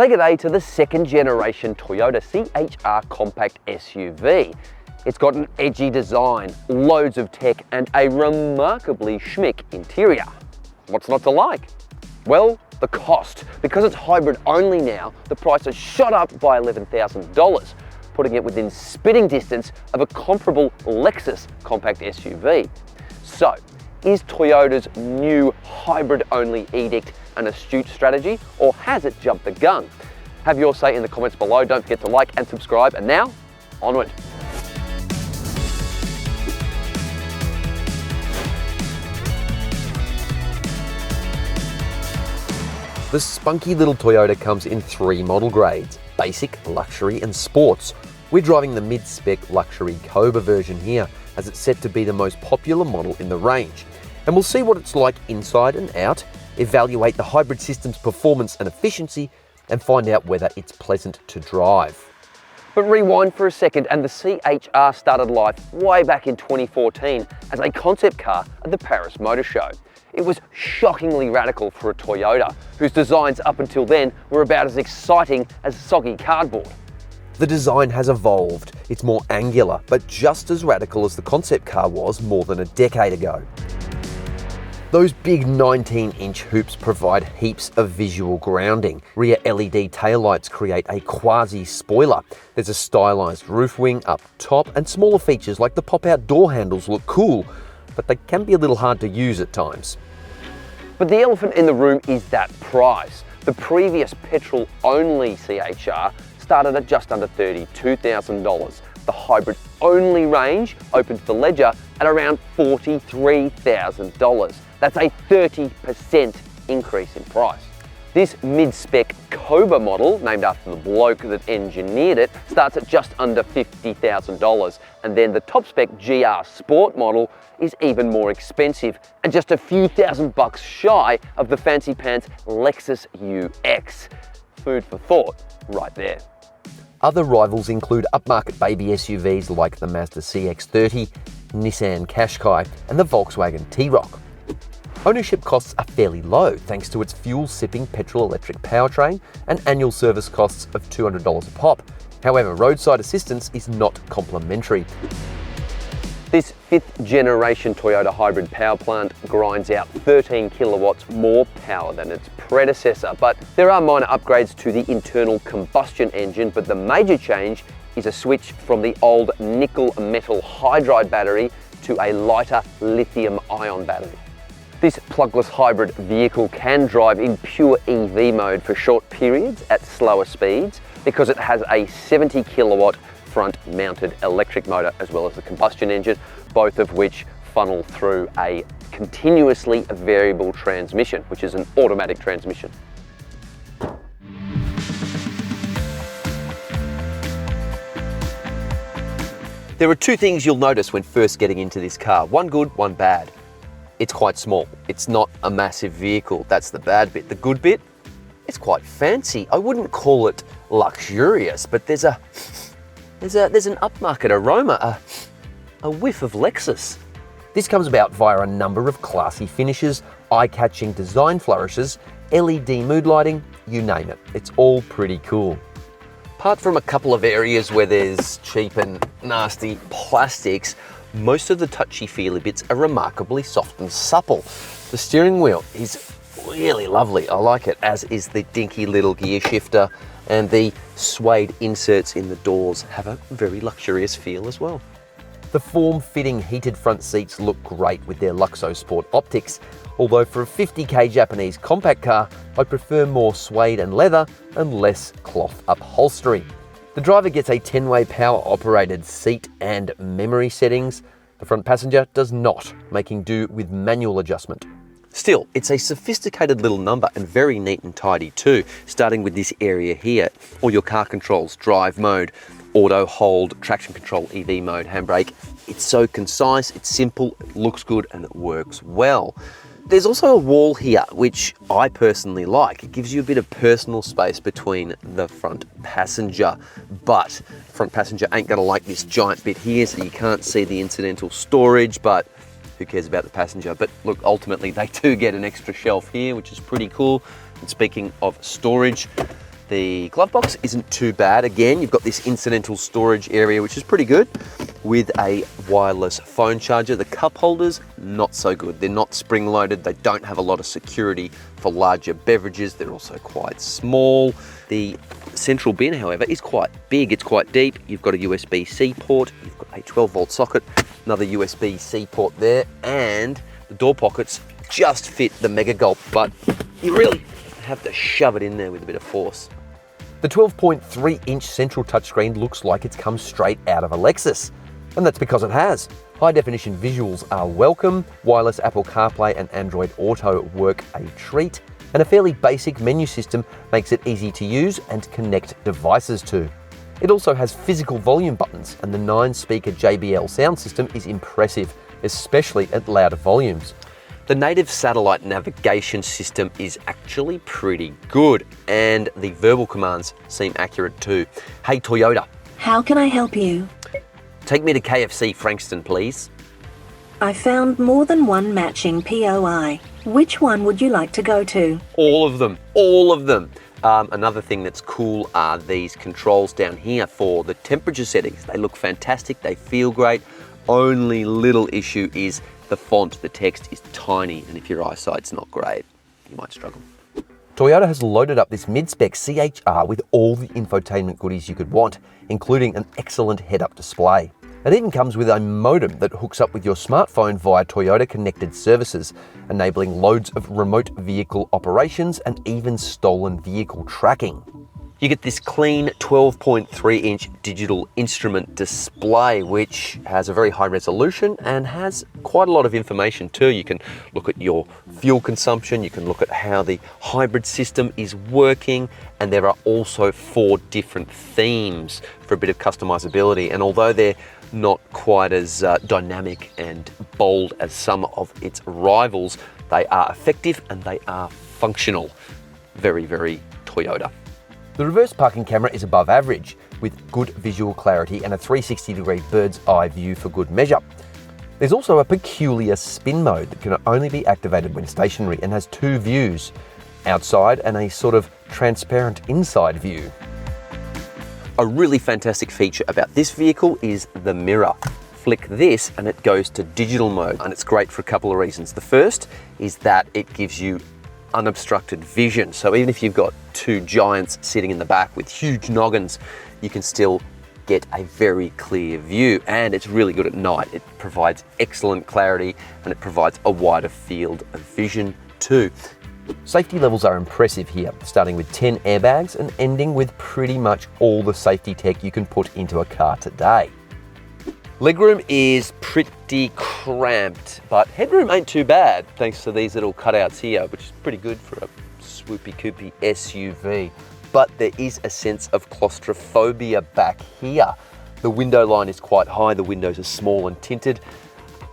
Say good day to the second generation Toyota C-HR compact SUV. It's got an edgy design, loads of tech, and a remarkably schmick interior. What's not to like? Well, the cost. Because it's hybrid only now, the price has shot up by $11,000, putting it within spitting distance of a comparable Lexus compact SUV. So, is Toyota's new hybrid-only edict an astute strategy, or has it jumped the gun? Have your say in the comments below. Don't forget to like and subscribe. And now, onward. The spunky little Toyota comes in 3 model grades: basic, luxury and sports. We're driving the mid-spec luxury Koba version here, as it's set to be the most popular model in the range. And we'll see what it's like inside and out, evaluate the hybrid system's performance and efficiency, and find out whether it's pleasant to drive. But rewind for a second, and the C-HR started life way back in 2014 as a concept car at the Paris Motor Show. It was shockingly radical for a Toyota, whose designs up until then were about as exciting as soggy cardboard. The design has evolved. It's more angular, but just as radical as the concept car was more than a decade ago. Those big 19-inch hoops provide heaps of visual grounding. Rear LED taillights create a quasi-spoiler. There's a stylised roof wing up top, and smaller features like the pop-out door handles look cool, but they can be a little hard to use at times. But the elephant in the room is that price. The previous petrol-only C-HR started at just under $32,000. The hybrid-only range opened the ledger at around $43,000. That's a 30% increase in price. This mid-spec Koba model, named after the bloke that engineered it, starts at just under $50,000. And then the top spec GR Sport model is even more expensive and just a few $1,000 shy of the fancy pants Lexus UX. Food for thought right there. Other rivals include upmarket baby SUVs like the Mazda CX-30, Nissan Qashqai, and the Volkswagen T-Roc. Ownership costs are fairly low thanks to its fuel-sipping petrol-electric powertrain and annual service costs of $200 a pop. However, roadside assistance is not complimentary. This 5th generation Toyota hybrid power plant grinds out 13 kilowatts more power than its predecessor, but there are minor upgrades to the internal combustion engine, but the major change is a switch from the old nickel metal hydride battery to a lighter lithium-ion battery. This plugless hybrid vehicle can drive in pure EV mode for short periods at slower speeds because it has a 70 kilowatt front-mounted electric motor as well as the combustion engine, both of which funnel through a continuously variable transmission, which is an automatic transmission. There are 2 things you'll notice when first getting into this car. One good, one bad. It's quite small. It's not a massive vehicle. That's the bad bit. The good bit, it's quite fancy. I wouldn't call it luxurious, but there's an upmarket aroma, a whiff of Lexus. This comes about via a number of classy finishes, eye-catching design flourishes, LED mood lighting, you name it. It's all pretty cool. Apart from a couple of areas where there's cheap and nasty plastics, most of the touchy-feely bits are remarkably soft and supple. The steering wheel is really lovely. I like it, as is the dinky little gear shifter, and the suede inserts in the doors have a very luxurious feel as well. The form-fitting heated front seats look great with their Luxo Sport optics, although for a 50k Japanese compact car, I prefer more suede and leather and less cloth upholstery. The driver gets a 10-way power-operated seat and memory settings. The front passenger does not, making do with manual adjustment. Still, it's a sophisticated little number and very neat and tidy too, starting with this area here. All your car controls, drive mode, auto hold, traction control, EV mode, handbrake. It's so concise, it's simple, it looks good, and it works well. There's also a wall here, which I personally like. It gives you a bit of personal space between the front passenger, but front passenger ain't gonna like this giant bit here, so you can't see the incidental storage, but who cares about the passenger? But look, ultimately they do get an extra shelf here, which is pretty cool. And speaking of storage, The glove box isn't too bad. Again, you've got this incidental storage area, which is pretty good, with a wireless phone charger. The cup holders, not so good. They're not spring-loaded. They don't have a lot of security for larger beverages. They're also quite small. The central bin, however, is quite big. It's quite deep. You've got a USB-C port. You've got a 12-volt socket, another USB-C port there, and the door pockets just fit the Mega Gulp, but you really have to shove it in there with a bit of force. The 12.3-inch central touchscreen looks like it's come straight out of a Lexus, and that's because it has. High-definition visuals are welcome, wireless Apple CarPlay and Android Auto work a treat, and a fairly basic menu system makes it easy to use and connect devices to. It also has physical volume buttons, and the 9-speaker JBL sound system is impressive, especially at louder volumes. The native satellite navigation system is actually pretty good, and the verbal commands seem accurate too. Hey Toyota. How can I help you? Take me to KFC Frankston, please. I found more than one matching POI. Which one would you like to go to? All of them, all of them. Another thing that's cool are these controls down here for the temperature settings. They look fantastic, they feel great. Only little issue is the font, the text is tiny, and if your eyesight's not great, you might struggle. Toyota has loaded up this mid-spec C-HR with all the infotainment goodies you could want, including an excellent head-up display. It even comes with a modem that hooks up with your smartphone via Toyota connected services, enabling loads of remote vehicle operations and even stolen vehicle tracking. You get this clean 12.3-inch digital instrument display, which has a very high resolution and has quite a lot of information too. You can look at your fuel consumption, you can look at how the hybrid system is working, and there are also 4 different themes for a bit of customizability. And although they're not quite as dynamic and bold as some of its rivals, they are effective and they are functional. Very, very Toyota. The reverse parking camera is above average, with good visual clarity and a 360-degree bird's eye view for good measure. There's also a peculiar spin mode that can only be activated when stationary and has 2 views, outside and a sort of transparent inside view. A really fantastic feature about this vehicle is the mirror. Flick this and it goes to digital mode, and it's great for a couple of reasons. The first is that it gives you unobstructed vision. So even if you've got 2 giants sitting in the back with huge noggins, you can still get a very clear view, and it's really good at night. It provides excellent clarity and it provides a wider field of vision too. Safety levels are impressive here, starting with 10 airbags and ending with pretty much all the safety tech you can put into a car today. Legroom is pretty cramped, but headroom ain't too bad thanks to these little cutouts here, which is pretty good for a swoopy coopy SUV. But there is a sense of claustrophobia back here. The window line is quite high, the windows are small and tinted,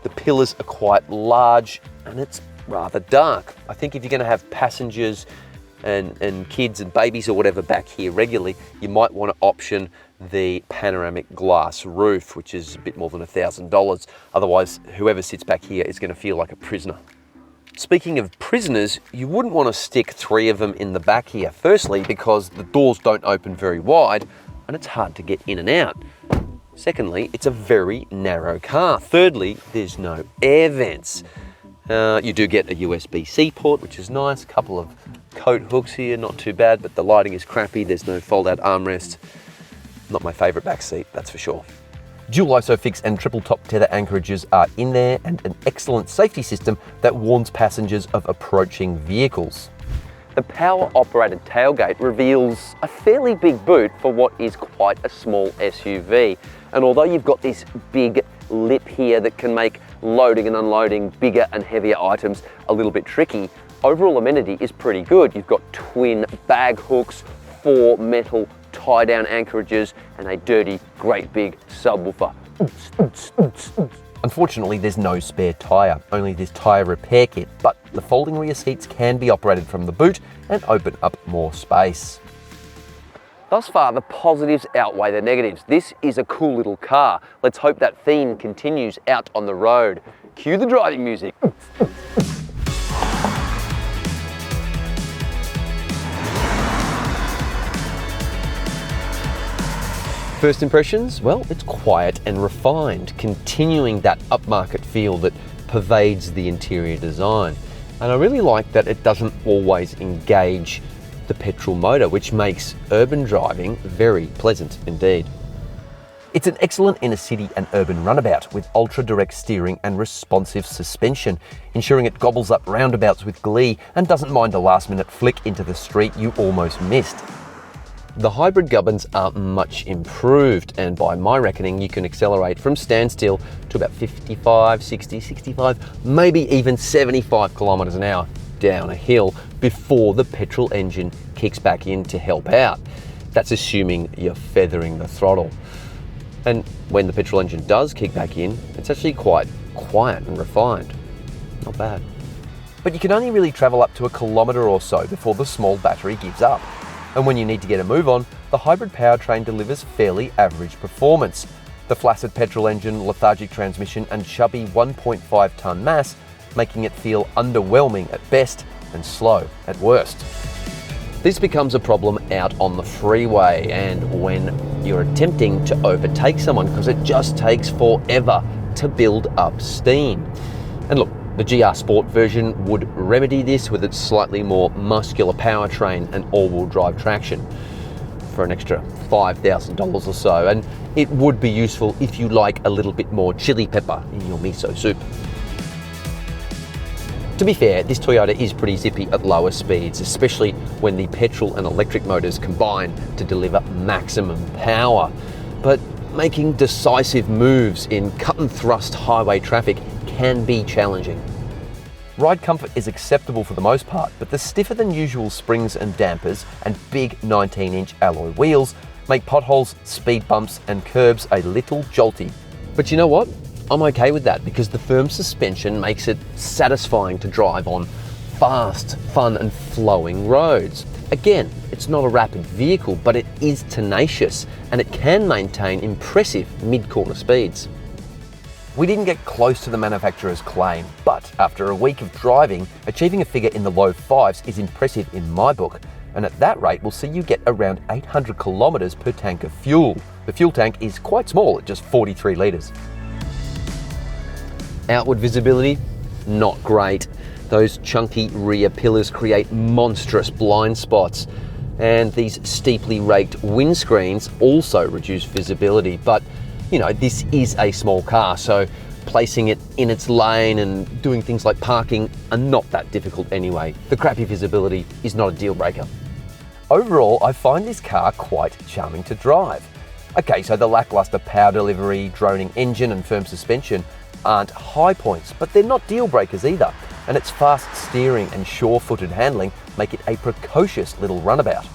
the pillars are quite large, and it's rather dark. I think if you're going to have passengers and kids and babies or whatever back here regularly, you might want to option the panoramic glass roof, which is a bit more than $1,000. Otherwise, whoever sits back here is going to feel like a prisoner. Speaking of prisoners, you wouldn't want to stick 3 of them in the back here. Firstly, because the doors don't open very wide and it's hard to get in and out. Secondly, it's a very narrow car. Thirdly, there's no air vents. You do get a USB-C port, which is nice. A couple of coat hooks here, not too bad, but the lighting is crappy. There's no fold-out armrest. Not my favorite back seat, that's for sure. Dual ISOFIX and triple top tether anchorages are in there, and an excellent safety system that warns passengers of approaching vehicles. The power-operated tailgate reveals a fairly big boot for what is quite a small SUV. And although you've got this big lip here that can make loading and unloading bigger and heavier items a little bit tricky, overall amenity is pretty good. You've got twin bag hooks, 4 metal tie-down anchorages, and a dirty, great big subwoofer. Unfortunately, there's no spare tyre, only this tyre repair kit, but the folding rear seats can be operated from the boot and open up more space. Thus far, the positives outweigh the negatives. This is a cool little car. Let's hope that theme continues out on the road. Cue the driving music. First impressions? Well, it's quiet and refined, continuing that upmarket feel that pervades the interior design. And I really like that it doesn't always engage the petrol motor, which makes urban driving very pleasant indeed. It's an excellent inner city and urban runabout with ultra-direct steering and responsive suspension, ensuring it gobbles up roundabouts with glee and doesn't mind a last-minute flick into the street you almost missed. The hybrid gubbins are much improved, and by my reckoning you can accelerate from standstill to about 55, 60, 65, maybe even 75 kilometers an hour down a hill before the petrol engine kicks back in to help out. That's assuming you're feathering the throttle. And when the petrol engine does kick back in, it's actually quite quiet and refined. Not bad. But you can only really travel up to a kilometre or so before the small battery gives up. And when you need to get a move on, the hybrid powertrain delivers fairly average performance. The flaccid petrol engine, lethargic transmission and chubby 1.5 tonne mass making it feel underwhelming at best and slow at worst. This becomes a problem out on the freeway and when you're attempting to overtake someone, because it just takes forever to build up steam. And look, the GR Sport version would remedy this with its slightly more muscular powertrain and all-wheel drive traction for an extra $5,000 or so, and it would be useful if you like a little bit more chili pepper in your miso soup. To be fair, this Toyota is pretty zippy at lower speeds, especially when the petrol and electric motors combine to deliver maximum power. But making decisive moves in cut and thrust highway traffic can be challenging. Ride comfort is acceptable for the most part, but the stiffer than usual springs and dampers and big 19-inch alloy wheels make potholes, speed bumps and curbs a little jolty. But you know what? I'm okay with that because the firm suspension makes it satisfying to drive on fast, fun and flowing roads. Again, it's not a rapid vehicle, but it is tenacious and it can maintain impressive mid-corner speeds. We didn't get close to the manufacturer's claim, but after a week of driving, achieving a figure in the low fives is impressive in my book, and at that rate will see you get around 800 kilometres per tank of fuel. The fuel tank is quite small at just 43 litres. Outward visibility, not great. Those chunky rear pillars create monstrous blind spots, and these steeply raked windscreens also reduce visibility, but you know, this is a small car, so placing it in its lane and doing things like parking are not that difficult anyway. The crappy visibility is not a deal breaker. Overall, I find this car quite charming to drive. Okay, so the lackluster power delivery, droning engine and firm suspension aren't high points, but they're not deal breakers either. And its fast steering and sure-footed handling make it a precocious little runabout.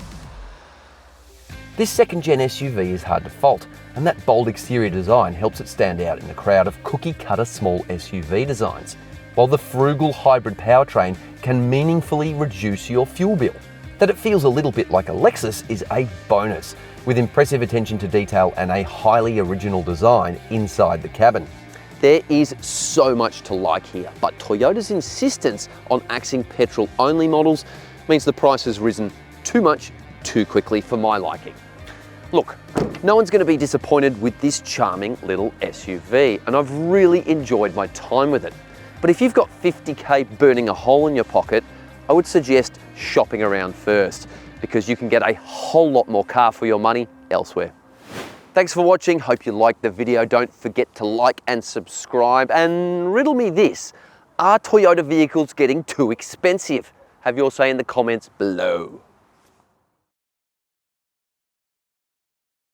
This second-gen SUV is hard to fault, and that bold exterior design helps it stand out in a crowd of cookie-cutter small SUV designs, while the frugal hybrid powertrain can meaningfully reduce your fuel bill. That it feels a little bit like a Lexus is a bonus, with impressive attention to detail and a highly original design inside the cabin. There is so much to like here, but Toyota's insistence on axing petrol-only models means the price has risen too much too quickly for my liking. Look, no one's going to be disappointed with this charming little SUV, and I've really enjoyed my time with it. But if you've got 50k burning a hole in your pocket, I would suggest shopping around first, because you can get a whole lot more car for your money elsewhere. Thanks for watching, hope you liked the video. Don't forget to like and subscribe, and riddle me this, are Toyota vehicles getting too expensive? Have your say in the comments below.